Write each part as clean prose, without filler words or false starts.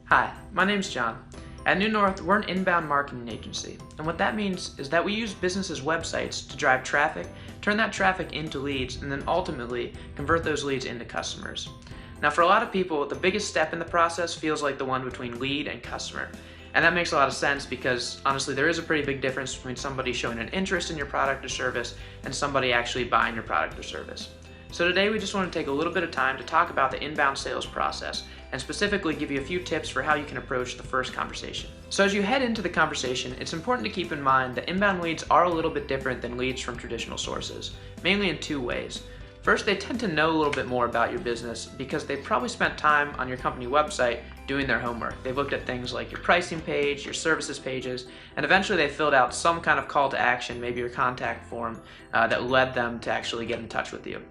Hi, my name's John. At New North, we're an inbound marketing agency, and what that means is that we use businesses' websites to drive traffic, turn that traffic into leads, and then ultimately convert those leads into customers. Now, for a lot of people, the biggest step in the process feels like the one between lead and customer. And that makes a lot of sense because honestly, there is a pretty big difference between somebody showing an interest in your product or service and somebody actually buying your product or service. So today we just want to take a little bit of time to talk about the inbound sales process and specifically give you a few tips for how you can approach the first conversation. So as you head into the conversation, it's important to keep in mind that inbound leads are a little bit different than leads from traditional sources, mainly in two ways. First, they tend to know a little bit more about your business because they've probably spent time on your company website doing their homework. They've looked at things like your pricing page, your services pages, and eventually they filled out some kind of call to action, maybe your contact form, that led them to actually get in touch with you.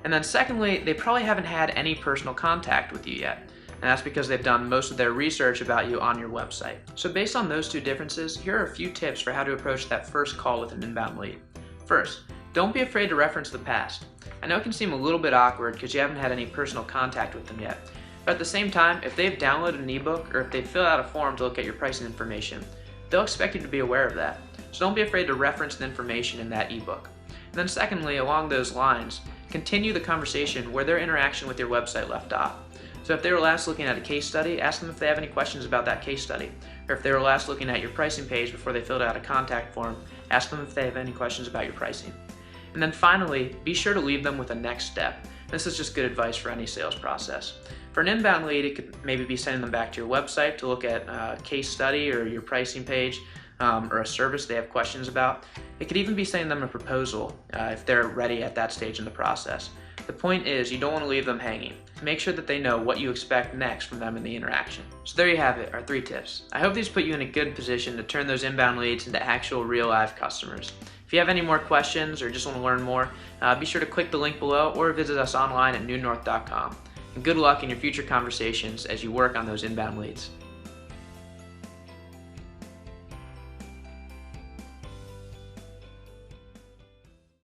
And then secondly, they probably haven't had any personal contact with you yet. And that's because they've done most of their research about you on your website. So based on those two differences, here are a few tips for how to approach that first call with an inbound lead. First, don't be afraid to reference the past. I know it can seem a little bit awkward because you haven't had any personal contact with them yet. But at the same time, if they've downloaded an ebook or if they've filled out a form to look at your pricing information, they'll expect you to be aware of that. So don't be afraid to reference the information in that ebook. And then secondly, along those lines, continue the conversation where their interaction with your website left off. So if they were last looking at a case study, ask them if they have any questions about that case study. Or if they were last looking at your pricing page before they filled out a contact form, ask them if they have any questions about your pricing. And then finally, be sure to leave them with a next step. This is just good advice for any sales process. For an inbound lead, it could maybe be sending them back to your website to look at a case study or your pricing page or a service they have questions about. It could even be sending them a proposal if they're ready at that stage in the process. The point is, you don't want to leave them hanging. Make sure that they know what you expect next from them in the interaction. So there you have it, our 3 tips. I hope these put you in a good position to turn those inbound leads into actual real live customers. If you have any more questions or just want to learn more, be sure to click the link below or visit us online at newnorth.com. And good luck in your future conversations as you work on those inbound leads.